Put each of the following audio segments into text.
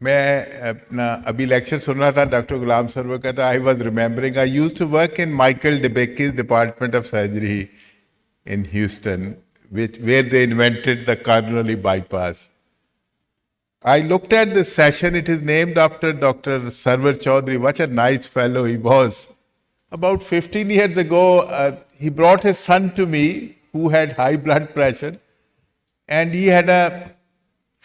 मैं अपना अभी लेक्चर सुन रहा था डॉक्टर गुलाम सरवर का, था I was remembering I used to work in Michael DeBakey's department of surgery in Houston, where they invented the coronary bypass. I looked at this session. It is named after Dr. Sarwar Chaudhary. What a nice fellow he was. About 15 years ago, he brought his son to me who had high blood pressure, and he had a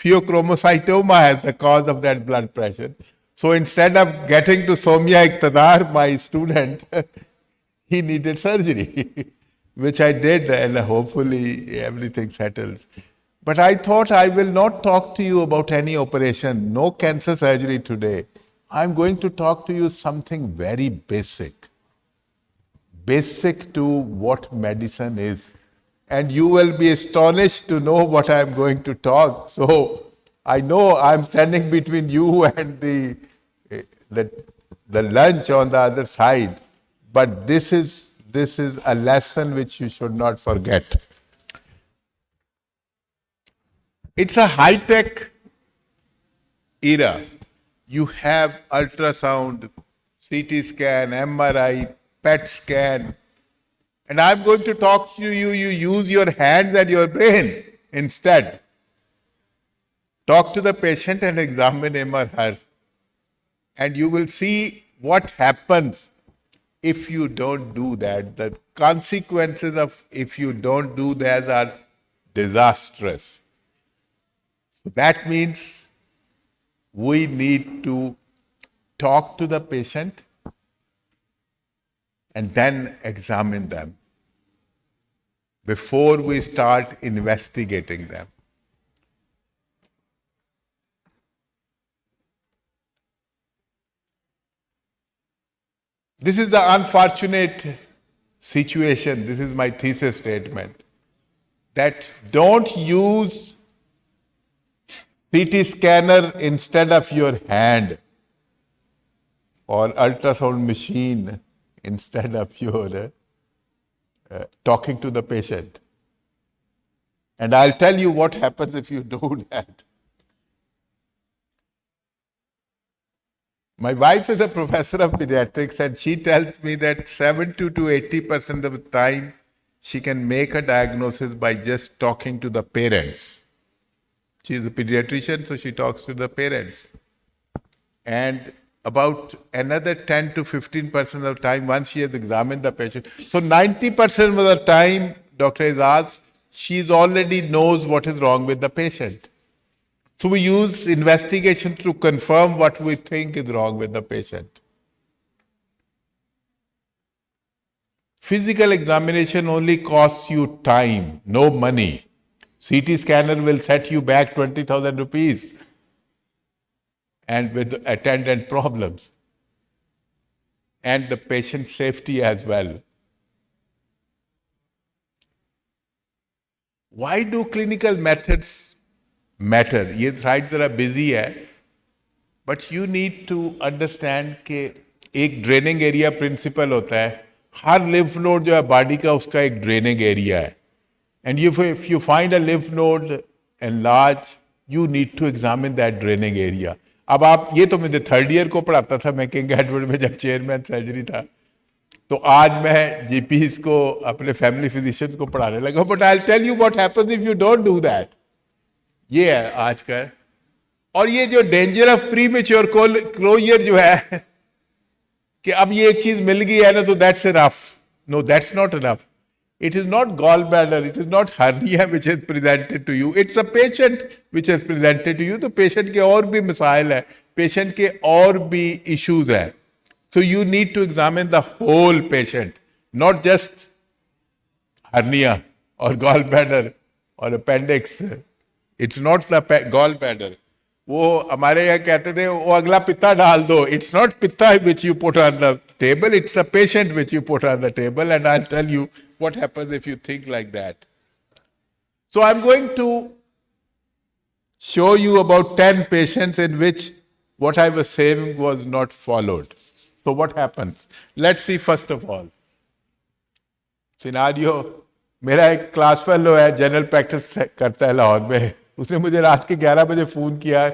pheochromocytoma as the cause of that blood pressure. So instead of getting to Somya Iqtadar, my student, he needed surgery, which I did, and hopefully everything settles. But I thought I will not talk to you about any operation, no cancer surgery today. I'm going to talk to you something very basic to what medicine is. And you will be astonished to know what I'm going to talk. So I know I'm standing between you and the lunch on the other side. But this is a lesson which you should not forget. It's a high-tech era. You have ultrasound, CT scan, MRI, PET scan. And I'm going to talk to you, you use your hands and your brain instead. Talk to the patient and examine him or her. And you will see what happens if you don't do that. The consequences of if you don't do that are disastrous. So that means we need to talk to the patient and then examine them before we start investigating them. This is the unfortunate situation. This is my thesis statement. That don't use CT scanner instead of your hand or ultrasound machine instead of your talking to the patient. And I'll tell you what happens if you do that. My wife is a professor of pediatrics, and she tells me that 70 to 80% of the time she can make a diagnosis by just talking to the parents. She is a pediatrician, so she talks to the parents. And about another 10 to 15% of the time, once she has examined the patient. So 90% of the time, Dr. Azaz, she already knows what is wrong with the patient. So we use investigation to confirm what we think is wrong with the patient. Physical examination only costs you time, no money. CT scanner will set you back 20,000 rupees and with attendant problems and the patient safety as well. Why do clinical methods matter? ये slide जरा busy है, but you need to understand कि एक draining area principal होता है. हर lymph node जो है body का उसका एक ड्रेनिंग एरिया है. And if you find a lymph node enlarged, you need to examine that draining area. अब आप ये तो मुझे थर्ड ईयर को पढ़ाता था मैं किंग एडवर्ड में जब चेयरमैन सर्जरी था, तो आज मैं जीपीस को अपने फैमिली फिजिशियन को पढ़ाने लगा. But I tell you what happens if you don't do that. ये है आज का. और ये जो डेंजर ऑफ प्रीमेच्योर क्लोजर जो है कि अब ये एक चीज मिल गई है ना तो that's enough. No, that's not enough. It is not gallbladder, it is not hernia which is presented to you. It's a patient which is presented to you. तो patient के और भी मसाइल है, patient के और भी issues है. So you need to examine the whole patient, not just hernia or gallbladder or appendix. It's not the gallbladder. वो हमारे यहाँ कहते थे वो अगला पित्ता डाल दो. It's not pitta which you put on the table, it's a patient which you put on the table, and I'll tell you what happens if you think like that. So I'm going to show you about 10 patients in which what I was saying was not followed. So what happens? Let's see first of all. Scenario, मेरा एक class fellow है, general practice करता है लाहौर में. उसने मुझे रात के 11 बजे फोन किया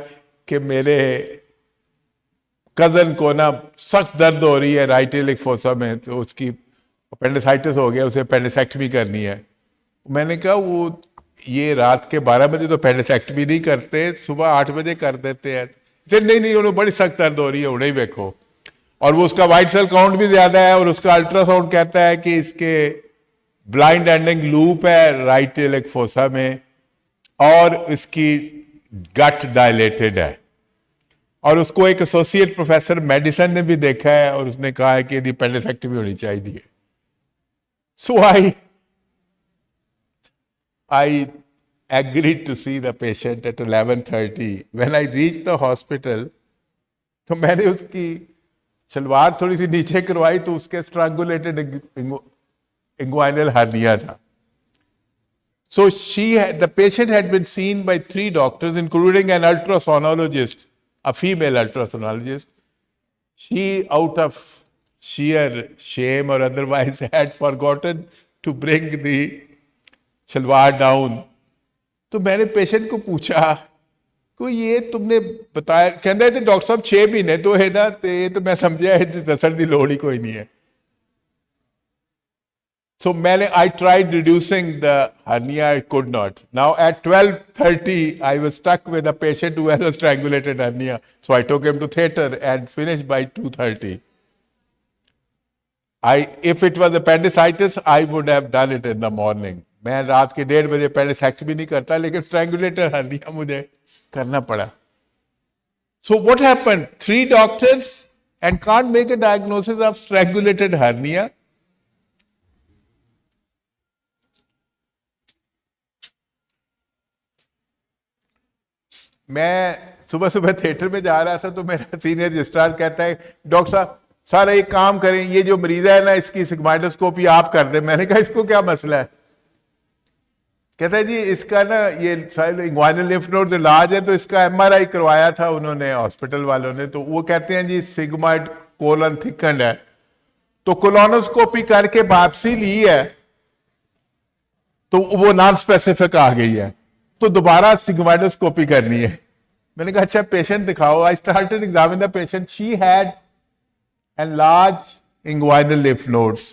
कि मेरे कजन को ना सख्त दर्द हो रही है राइट इलिक फोसा में, तो उसकी अपेंडिसाइटिस हो गया, उसे अपेंडिसेक्टमी करनी है। मैंने कहा वो ये रात के 12 बजे तो अपेंडिसेक्टमी नहीं करते, सुबह 8 बजे कर देते हैं। फिर नहीं नहीं, उन्हें बड़ी सख्त दर्द हो रही है, उन्हें देखो, और वो उसका वाइट सेल काउंट भी ज्यादा है, और उसका अल्ट्रासाउंड कहता है कि इसके ब्लाइंड एंडिंग लूप है राइट इलिक फोसा में, और इसकी गट डायलेटेड है, और उसको एक एसोसिएट प्रोफेसर मेडिसिन ने भी देखा है और उसने कहा है कि अपेंडिसेक्टमी होनी चाहिए। सो I agreed to see the patient at 11:30. When I reached the hospital, तो मैंने उसकी सलवार थोड़ी सी नीचे करवाई तो उसके स्ट्रैंगुलेटेड इंग्वाइनल हर्निया था। So the patient had been seen by 3 doctors, including an ultrasonologist, a female ultrasonologist. She, out of sheer shame or otherwise, had forgotten to bring the salwar down. तो मैंने पेशेंट को पूछा को ये तुमने बताया, कहता है डॉक्टर साहब 6 महीने तो है ना, तो ये तो मैं समझा दसन की लोड़ ही कोई नहीं है। सो मैंने I tried reducing the hernia, I could not. Now at 12:30 I was stuck with a patient who has a strangulated hernia, so I took him to theatre and finish by 2:30। If it was appendicitis, I would have done it in the morning. मैं रात के 1:30 बजे अपेंडिसेक्टमी नहीं करता, लेकिन strangulated hernia मुझे करना पड़ा। So what happened? 3 doctors and can't make a diagnosis of strangulated hernia. मैं सुबह सुबह थिएटर में जा रहा था तो मेरा सीनियर रजिस्ट्रार कहता है डॉक्टर साहब सारा एक काम करें, ये जो मरीज है ना इसकी सिग्माइडोस्कोपी आप कर दें। मैंने कहा इसको क्या मसला है? कहता है जी इसका ना ये इंग्वाइनल लिम्फ नोड इलाज है, तो इसका एमआरआई करवाया था उन्होंने हॉस्पिटल वालों ने, तो वो कहते हैं जी सिग्माइड कोलन थिकंड है, तो कोलोनोस्कोपी करके वापसी ली है तो वो नॉन स्पेसिफिक आ गई है, तो दोबारा सिग्माइडोस्कोपी करनी है। मैंने कहा अच्छा पेशेंट दिखाओ। I started examine the patient, she had enlarged inguinal lymph nodes.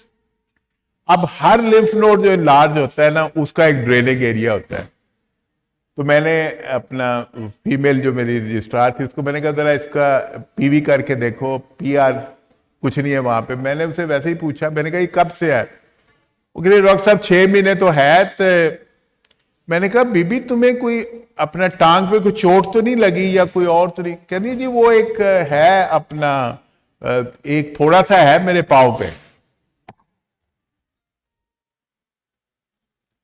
अब हर लिम्फ नोड जो enlarge होता है ना उसका एक ड्रेनिंग एरिया होता है। तो मैंने अपना फीमेल जो मेरी रजिस्ट्रार थी उसको मैंने कहा जरा इसका पीवी करके देखो, पीआर कुछ नहीं है वहां पे। मैंने उनसे वैसे ही पूछा, मैंने कहा ये कब से है? वो कह रहे डॉक्टर साहब 6 महीने तो है। तो मैंने कहा बीबी तुम्हें कोई अपना टांग पे कोई चोट तो नहीं लगी या कोई और तो नहीं? कहती जी वो एक है अपना एक थोड़ा सा है मेरे पाँव पे।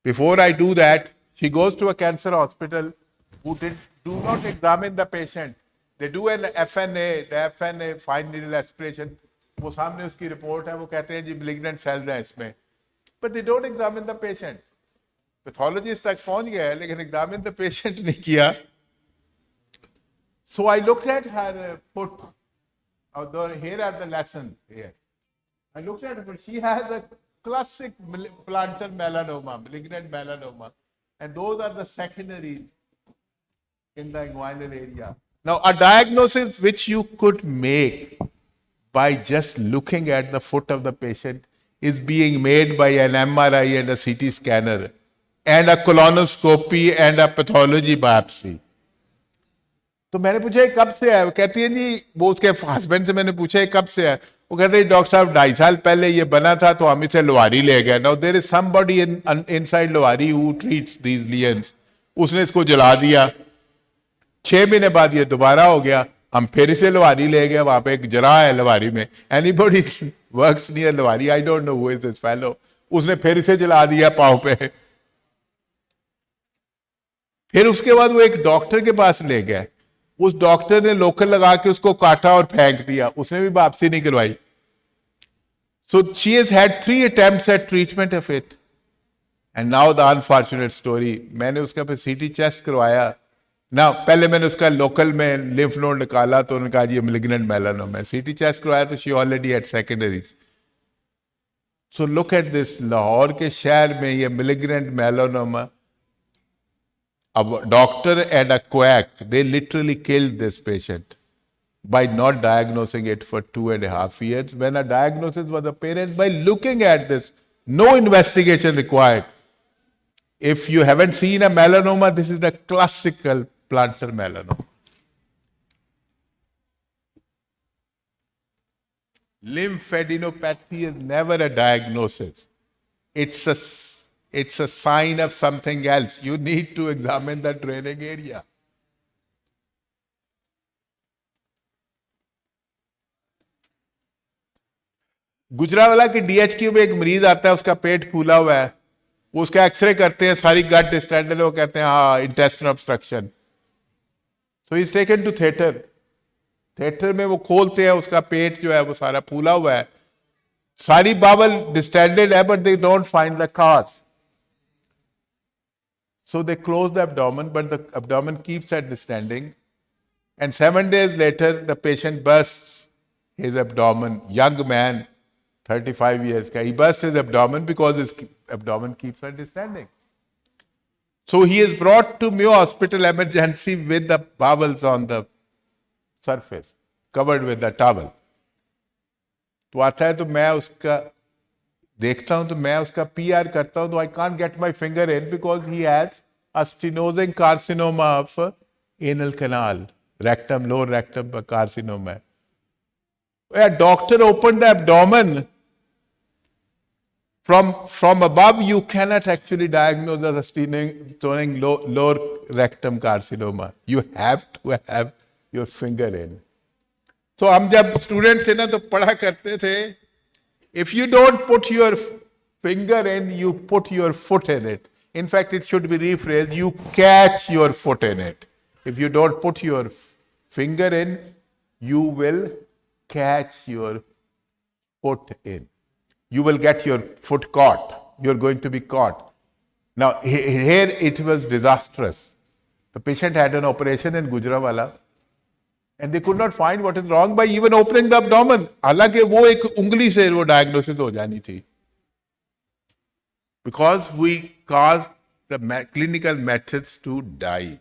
Before I do that, she goes to a cancer hospital who do not examine the patient. They do an FNA, the FNA fine needle aspiration. वो सामने उसकी रिपोर्ट है, वो कहते हैं जी malignant cells हैं इसमें, but they don't examine the patient. Pathologist तक पहुंच गया है लेकिन examine the patient नहीं किया। So I looked at her foot. Here are the lessons here. I looked at her, she has a classic plantar melanoma, malignant melanoma, and those are the secondaries in the inguinal area. Now, a diagnosis which you could make by just looking at the foot of the patient is being made by an MRI and a CT scanner and a colonoscopy and a pathology biopsy. तो मैंने पूछा कब से है? वो कहती है जी, वो उसके हस्बैंड से मैंने पूछा कब से है? वो कहते हैं डॉक्टर साहब 2.5 साल पहले ये बना था तो हम इसे लोहारी ले गए। Now there is somebody inside Lohari who treats these lions, उसने इसको जला दिया। 6 महीने बाद ये दोबारा हो गया, हम फिर इसे लोहारी ले गए, वहां पे एक जरा है लोहारी में। Anybody works near Lohari, I don't know who is this fellow, उसने फिर इसे जला दिया पाँव पे। फिर उसके बाद वो एक डॉक्टर के पास ले गए, उस डॉक्टर ने लोकल लगा के उसको काटा और फेंक दिया, उसने भी वापसी नहीं करवाई। So she has had 3 attempts at treatment of it and now the unfortunate story. मैंने उसका फिर सीटी चेस्ट करवाया ना, पहले मैंने उसका लोकल में लिम्फ नोड निकाला तो उन्होंने कहा जी मैलिग्नेंट मेलानोमा है। सीटी चेस्ट करवाया तो she already had secondaries. So look at this, Lahore के शहर में ये malignant melanoma A doctor and a quack, they literally killed this patient by not diagnosing it for 2.5 years. When a diagnosis was apparent by looking at this, no investigation required. If you haven't seen a melanoma, this is the classical plantar melanoma. Lymphadenopathy is never a diagnosis. It's a sign of something else. You need to examine the draining area. Gujranwala के DHQ में एक मरीज आता है, उसका पेट फूला हुआ है, वो उसका एक्सरे करते हैं, सारी गट डिस्टेंडेड है, वो कहते हैं हाँ intestine obstruction. So he is taken to theatre. Theatre में वो खोलते हैं, उसका पेट जो है वो सारा फूला हुआ है, सारी बावल डिस्टेंडेड है, but they don't find the cause. So they close the abdomen, but the abdomen keeps at distending. And 7 days later, the patient bursts his abdomen. Young man, 35 years, he bursts his abdomen because his abdomen keeps at distending. So he is brought to Mayo Hospital emergency with the bowels on the surface, covered with the towel. तो आता है तो मैं उसका देखता हूं, तो मैं उसका पीआर करता हूं, तो I can't get my finger in because he has a stenosing carcinoma of anal canal, rectum, lower rectum carcinoma. A doctor opened the abdomen from above. You cannot actually diagnose as a stenotic lower rectum carcinoma. You have to have your finger in. So हम जब student थे ना तो पढ़ा करते थे, if you don't put your finger in, you put your foot in it. In fact, it should be rephrased, you catch your foot in it. If you don't put your finger in, you will catch your foot in. You will get your foot caught. You're going to be caught. Now, here it was disastrous. The patient had an operation in Gujranwala, and they could not find what is wrong by even opening the abdomen. हालांकि वो एक उंगली से वो diagnosis हो जानी थी. Because we caused the clinical methods to die.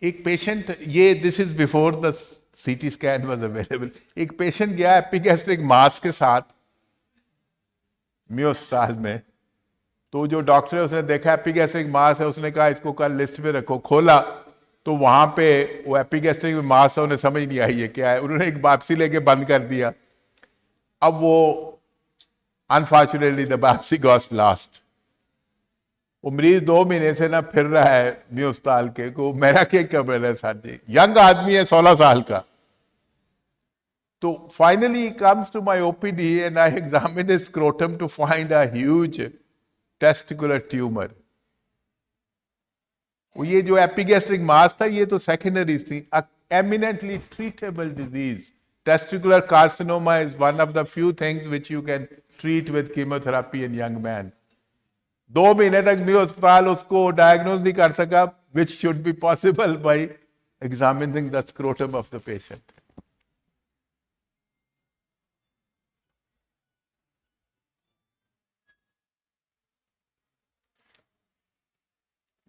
एक पेशेंट, ये this is before the CT scan was available. एक पेशेंट गया एपिगैस्ट्रिक मास के साथ मियो अस्पताल में. तो जो डॉक्टर है उसने देखा एपिगैस्ट्रिक मास है, उसने कहा इसको कल लिस्ट में रखो. खोला तो वहां पे वो एपिगैस्ट्रिक मास है, उन्हें समझ नहीं आई ये क्या है. उन्होंने एक बायोप्सी लेके बंद कर दिया. अब वो unfortunately the biopsy got lost. वो मरीज 2 महीने से ना फिर रहा है मियो अस्पताल के को, मेरा क्या खबर है साथी, यंग आदमी है 16 साल का. तो finally comes to my OPD and I examine his scrotum to find a huge testicular tumour. ये जो एपिगैस्ट्रिक मास था ये तो सेकेंडरी थी. Eminently treatable disease. Testicular carcinoma is one of the few things which you can treat with chemotherapy in young man. 2 महीने तक भी अस्पताल उसको डायग्नोज नहीं कर सका, which should be possible by examining the scrotum of the patient.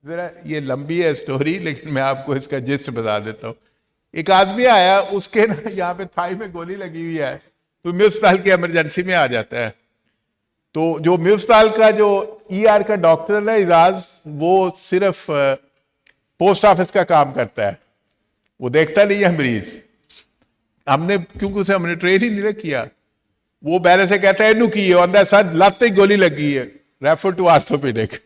जरा ये लंबी है स्टोरी, लेकिन मैं आपको इसका जिस्ट बता देता हूँ. एक आदमी आया, उसके ना यहाँ पे थाई में गोली लगी हुई है, तो मियो अस्पताल की इमरजेंसी में आ जाता है. तो जो मियो अस्पताल का जो ईआर का डॉक्टर है इजाज, वो सिर्फ पोस्ट ऑफिस का काम करता है, वो देखता नहीं है मरीज. हमने क्योंकि उसे हमने ट्रेन ही नहीं किया. वो बैरे से कहता है इनू की है सर लत ही गोली लगी है, रेफर टू आर्थोपेडिक.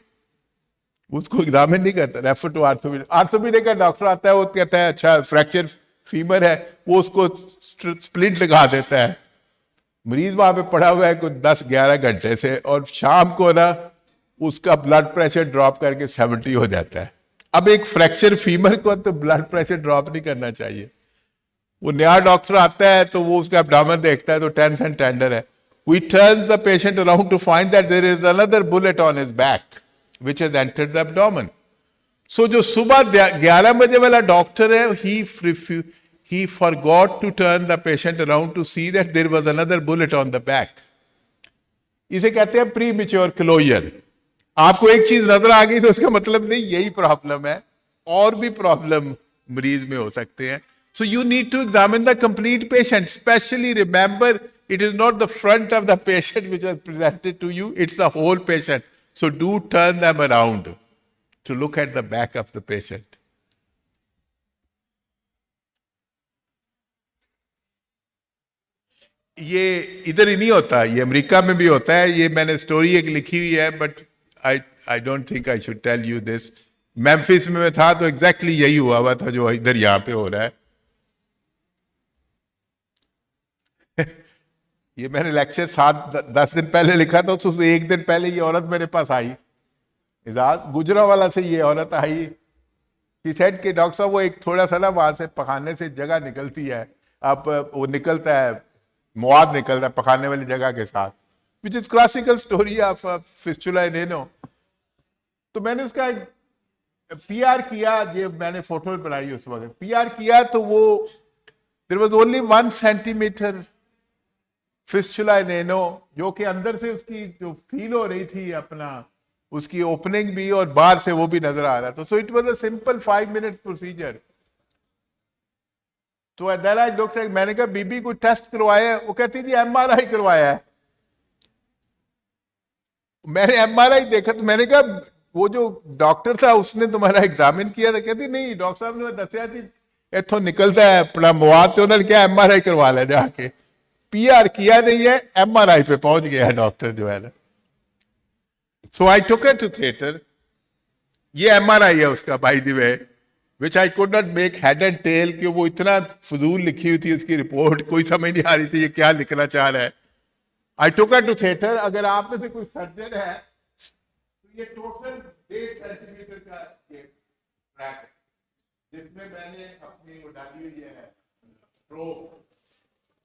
उसको एग्जामिन नहीं करता, रेफर टू आर्थोपेडिक. आर्थोपेडिक का डॉक्टर आता है, वो कहता है अच्छा फ्रैक्चर फीमर है, वो उसको स्प्लिंट लगा देता है. मरीज वहां पे पड़ा हुआ है कुछ 10-11 घंटे से, और शाम को ना उसका ब्लड प्रेशर ड्रॉप करके 70 हो जाता है. अब एक फ्रैक्चर फीमर को तो ब्लड प्रेशर ड्रॉप नहीं करना चाहिए. वो नया डॉक्टर आता है तो वो उसका एब्डोमेन देखता है तो टेंस एंड टेंडर है. We turns the patient around to find that there is another bullet on his back which has entered the abdomen. So जो सुबह 11 बजे वाला डॉक्टर है, he forgot to turn the patient around to see that there was another bullet on the back. इसे कहते हैं pre mature closure. आपको एक चीज नजर आ गई तो उसका मतलब नहीं यही प्रॉब्लम है, और भी प्रॉब्लम मरीज में हो सकते हैं। So you need to examine the complete patient, specially remember it is not the front of the patient which is presented to you, it's the whole patient. So do turn them around to look at the back of the patient. ये इधर ही नहीं होता, ये America में भी होता है। ये मैंने स्टोरी एक लिखी हुई है, but I I don't think I should tell you this. Memphis में मैं था तो एग्जैक्टली यही हुआ था जो इधर यहाँ पे हो रहा है। ये मैंने लेक्चर 7-10 दिन पहले लिखा था, तो उससे एक दिन पहले ये औरत मेरे पास आई, इजाज गुजरावाला से ये औरत आई। शी सेड कि डॉक्टर साहब वो एक थोड़ा सा ना वहां से पखाने से जगह निकलती है, अब वो निकलता है, मवाद निकलता है पखाने वाली जगह के साथ, which is classical story of fistula in ano. तो मैंने उसका पीआर किया, ये मैंने फोटो बनाई उस वक्त, पीआर किया तो वो there was only 1 centimetre fistula in ano, जो कि अंदर से उसकी जो फील हो रही थी अपना, उसकी ओपनिंग भी और बाहर से वो भी नजर आ रहा था। So it was a simple 5 minute procedure. तो देन आई लुक्ड एट, मैंने कहा बीबी कोई टेस्ट करवाया है? वो कहती थी एमआरआई करवाया है। मैंने एमआरआई देखा तो मैंने कहा वो जो डॉक्टर था उसने तुम्हारा एग्जामिन किया था? कहती नहीं, डॉक्टर साहब ने दसिया थी इथों निकलता है अपना मवाद, तो उन्होंने क्या एमआरआई करवा लिया जाके। पीआर किया नहीं है, एमआरआई पे पहुंच गया है डॉक्टर जो है ना। So I took it to theatre, ये एमआरआई है उसका by the way, which I could not make head and tail, कि वो इतना फजूल लिखी हुई थी उसकी रिपोर्ट, कोई समझ नहीं आ रही थी ये क्या लिखना चाह रहा है। आई टुक इट टू थिएटर। अगर आप में से कोई सर्जन है तो ये टोटल 1.5 सेंटीमीटर का ये ट्रैक है, जिसमें मैंने अपनी वो डाली हुई है प्रोब,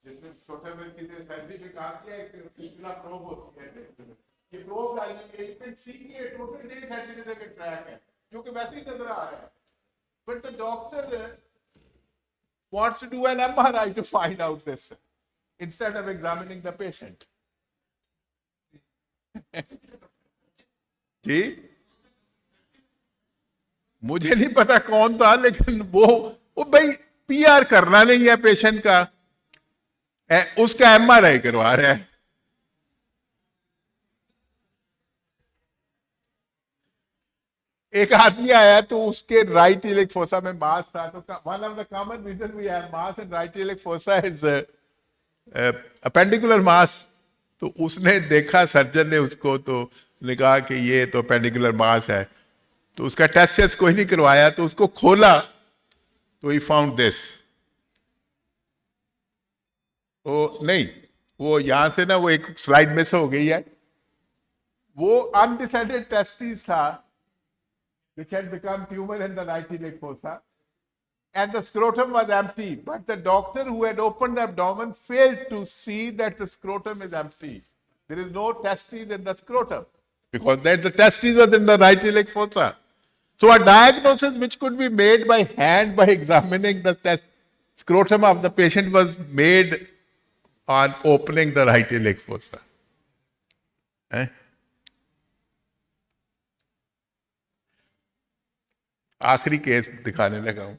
जिसमें छोटे में किसी सर्जरी पे काम किया, एक पिछला प्रोब होती है, ये प्रोब डाली हुई है। यू कैन सी ये टोटल 1.5 सेंटीमीटर का ट्रैक है, जो कि वैसे ही नजर आ रहा है। But the doctor wants to do an MRI to find out this instead of examining the patient. जी मुझे नहीं पता कौन था, लेकिन वो भाई पीआर करना नहीं है पेशेंट का, उसका एमआरआई करवा रहा है। एक आदमी आया तो उसके राइट इलिक फोसा में मास था, तो one of the common reason we have mass in right iliac fossa is appendicular mass. तो उसने देखा, सर्जन ने उसको तो ने कहा कि ये तो अपेंडिकुलर मास है, तो उसका टेस्ट कोई नहीं करवाया, तो उसको खोला तो ही फाउंड दिस। वो नहीं, वो यहां से ना वो एक स्लाइड मिस हो गई है, वो अनडिसाइडेड टेस्टिस था which had become tumor in the right iliac fossa, and the scrotum was empty, but the doctor who had opened the abdomen failed to see that the scrotum is empty. There is no testes in the scrotum, because the testes was in the right iliac fossa. So a diagnosis which could be made by hand by examining the scrotum of the patient was made on opening the right iliac fossa. आखिरी case दिखाने लगा हूं।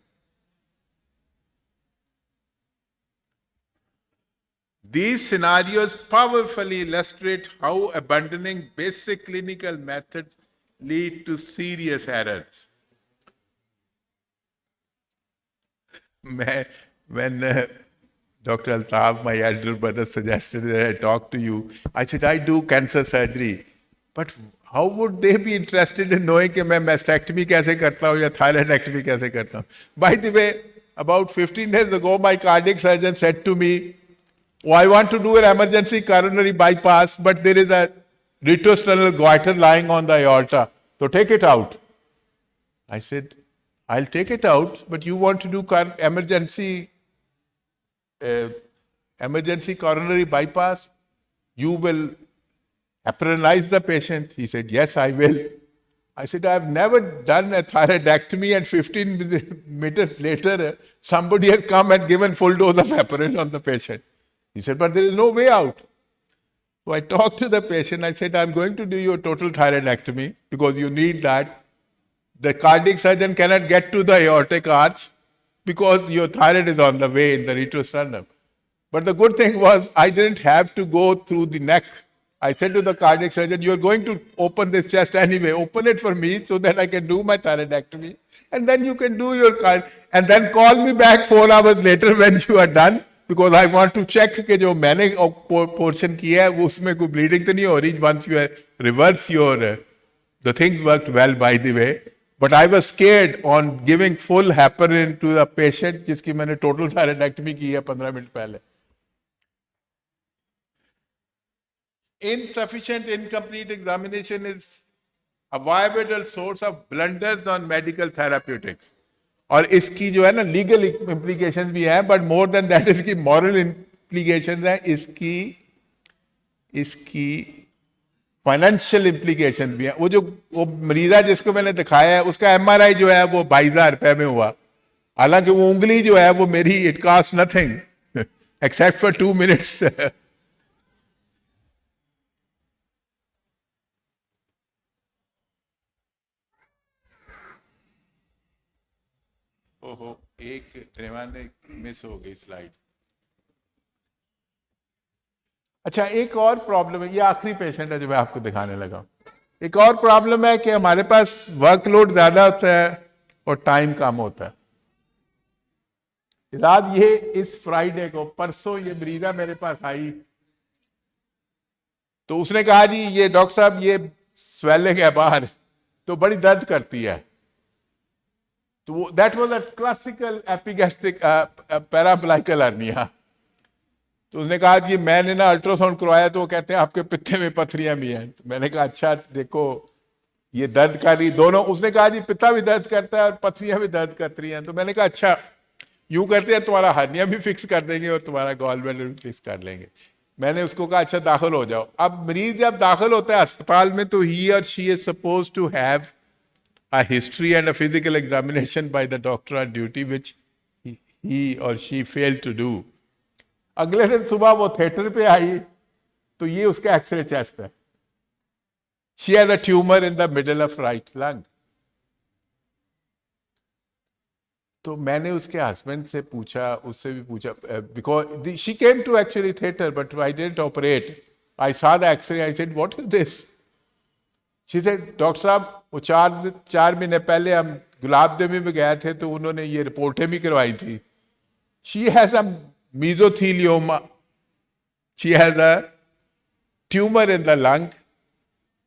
These scenarios powerfully illustrate how abandoning basic clinical methods lead to serious errors. When Dr. Altaf, my elder brother, suggested that I talk to you, I said, I do cancer surgery, but how would they be interested in knowing कि मैं mastectomy कैसे करता हूँ या thyroidectomy कैसे करता हूँ? By the way, about 15 days ago, my cardiac surgeon said to me, oh, I want to do an emergency coronary bypass, but there is a retrosternal goiter lying on the aorta, so take it out. I said, I'll take it out, but you want to do emergency coronary bypass? You will heparinize the patient? He said, yes, I will. I said, I've never done a thyroidectomy, and 15 minutes later, somebody has come and given full dose of heparin on the patient. He said, but there is no way out. So I talked to the patient. I said, I'm going to do your total thyroidectomy because you need that. The cardiac surgeon cannot get to the aortic arch because your thyroid is on the way in the retrosternum. But the good thing was I didn't have to go through the neck. I said to the cardiac surgeon, you're going to open this chest anyway. Open it for me so that I can do my thyroidectomy. And then you can do your and then call me back 4 hours later when you are done because I want to check कि जो मैंने portion किया है वो उसमें कोई bleeding तो नहीं हो रही. Once you reverse your the things worked well by the way. But I was scared on giving full heparin to the patient जिसकी मैंने total thyroidectomy की है 15 मिनट पहले. Insufficient incomplete examination is a viable source of blunders on medical therapeutics. और इसकी जो है ना लीगल इम्प्लीकेशंस भी है बट मोर देन दैट इसकी मॉरल इम्प्लीकेशंस है इसकी फाइनेंशियल इम्प्लीकेशन भी है. वो मरीजा जिसको मैंने दिखाया है उसका एमआरआई जो है वो 22,000 रुपए में हुआ. हालांकि वो उंगली जो है वो मेरी it cost nothing except for 2 minutes. ओहो एक त्रेवान मिस हो गई स्लाइड. अच्छा एक और प्रॉब्लम है, ये आखिरी पेशेंट है जो मैं आपको दिखाने लगा. एक और प्रॉब्लम है कि हमारे पास वर्कलोड ज्यादा होता है और टाइम कम होता है. रात ये इस फ्राइडे को परसों ये मरीजा मेरे पास आई तो उसने कहा जी ये डॉक्टर साहब ये स्वेलिंग है बाहर तो बड़ी दर्द करती है. तो that was a classical epigastric paraumbilical hernia. तो उसने कहा कि मैंने ना अल्ट्रासाउंड करवाया तो वो कहते हैं आपके पित्ते में पथरियां भी हैं. तो मैंने कहा अच्छा देखो ये दर्द कर रही दोनों. उसने कहा जी पित्ता भी दर्द करता है और पथरियां भी दर्द कर रही हैं. तो मैंने कहा अच्छा यूं करते हैं तुम्हारा हर्निया भी फिक्स कर देंगे और तुम्हारा गॉल ब्लैडर भी फिक्स कर लेंगे. मैंने उसको कहा अच्छा दाखिल हो जाओ. अब मरीज जब दाखिल होता है अस्पताल में तो ही और she is suppose to have a history and a physical examination by the doctor on duty which he or she failed to do. अगले दिन सुबह वो थिएटर पे आई तो ये उसका एक्सरे चेस्ट है. She has a tumor in the middle of right lung. तो मैंने उसके हस्बैंड से पूछा उससे भी पूछा because she came to actually theater but I didn't operate. I saw the x-ray. I said what is this? She said doctor साहब वो 4 महीने पहले हम गुलाब देवी में गए थे तो उन्होंने ये रिपोर्टें भी करवाई थी. She has a mesothelioma. She has a tumor in the lung.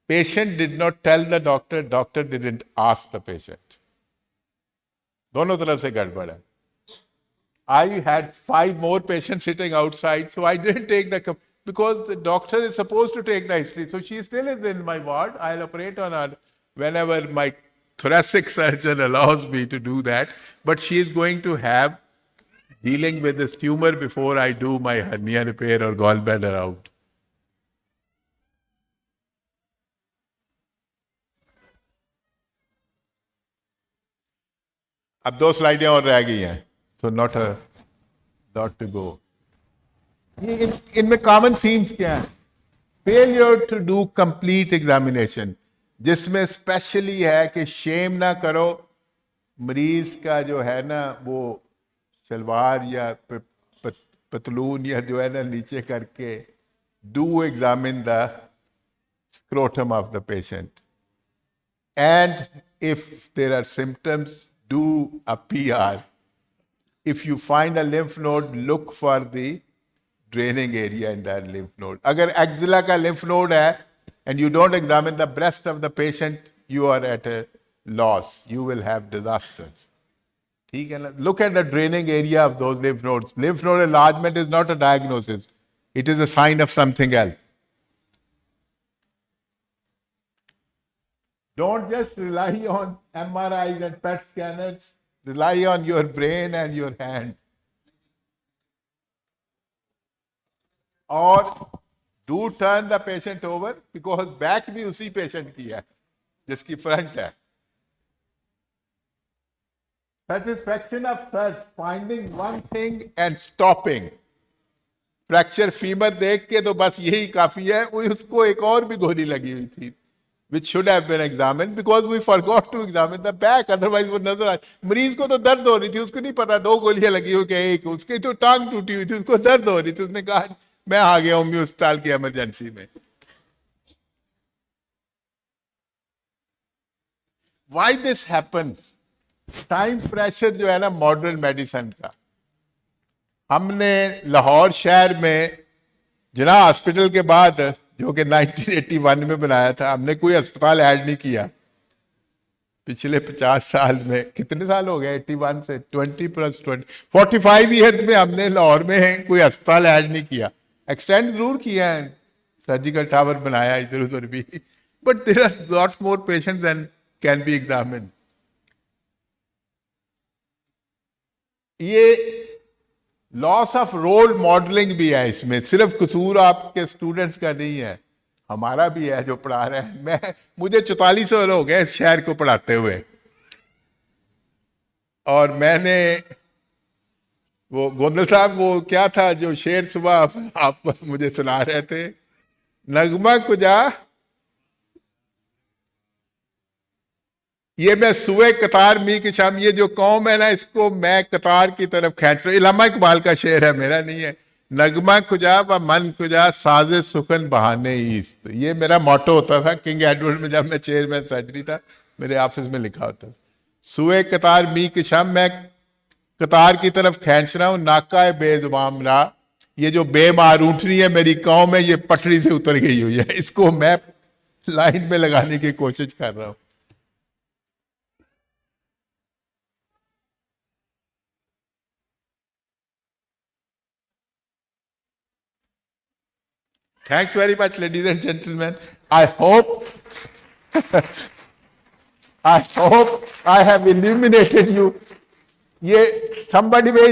Patient did not tell the doctor. Doctor didn't ask the patient. दोनों तरफ से गड़बड़ है. I had 5 more patients sitting outside, so I didn't take the because the doctor is supposed to take the history. So she still is in my ward. I'll operate on her whenever my thoracic surgeon allows me to do that. But she is going to have dealing with this tumor before I do my hernia repair or gallbladder out. अब 2 स्लाइडें और रह गई हैं. So not a lot to go. इनमें common themes क्या है? Failure to do complete examination जिसमें specially है कि शेम ना करो मरीज का जो है ना वो सलवार या पतलून या जो है ना नीचे करके do examine the scrotum of the patient and if there are symptoms do a PR. If you find a lymph node look for the draining area in that lymph node. अगर axilla का lymph node है and you don't examine the breast of the patient, you are at a loss. You will have disasters. ठीक है ना? Look at the draining area of those lymph nodes. Lymph node enlargement is not a diagnosis. It is a sign of something else. Don't just rely on MRIs and PET scanners. Rely on your brain and your hand. और do turn the patient over because back भी उसी patient की है जिसकी front है. Satisfaction of search, finding one thing and stopping. Fracture femur देख के तो बस यही काफी है, वो उसको एक और भी गोली लगी हुई थी which should have been examined because we forgot to examine the back, otherwise वो नजर आ, मरीज को तो दर्द हो रही थी, उसको नहीं पता 2 गोलियां लगी हुई कि एक, उसकी तो टांग टूटी हुई थी, उसको दर्द हो रही थी, उसने कहा मैं आ गया हूं अस्पताल की इमरजेंसी में। Why this happens? Time pressure जो है ना मॉडर्न मेडिसिन का, हमने लाहौर शहर में जिना हॉस्पिटल के बाद जो कि 1981 में बनाया था, हमने कोई अस्पताल ऐड नहीं किया पिछले 50 साल में। कितने साल हो गए 81 से 20 + 20 45 ईयर्स में हमने लाहौर में कोई अस्पताल ऐड नहीं किया। एक्सटेंड जरूर किया है, सर्जिकल टावर बनाया इधर उधर भी, but there are lot more patients then can be examined. ये लॉस ऑफ रोल मॉडलिंग भी है इसमें, सिर्फ कसूर आपके स्टूडेंट्स का नहीं है, हमारा भी है जो पढ़ा रहे हैं। मुझे 44 साल हो गए इस शहर को पढ़ाते हुए, और मैंने वो गोंदल साहब वो क्या था जो शेर सुबह आप मुझे सुना रहे थे, नगमा कुजा ये मैं सुए कतार मी की शाम, ये जो कौम है ना इसको मैं कतार की तरफ खींच रहा। इलामा इकबाल का शेर है, मेरा नहीं है। नगमा कुजा व मन कुजा साजे सुखन बहाने ईस्ट, ये मेरा मोटो होता था किंग एडवर्ड में, जब मैं चेयरमैन सर्जरी था मेरे ऑफिस में लिखा होता। सुए कतार मी की शाम, मैं कतार की तरफ खींच रहा हूं, नाका है बेजुबान रा, ये जो बेमार ऊँटनी है मेरी कौम है, ये पटरी से उतर गई हुई है, इसको मैं लाइन में लगाने की कोशिश कर रहा हूं। Thanks very much, ladies and gentlemen. I hope I have illuminated you. ये somebody may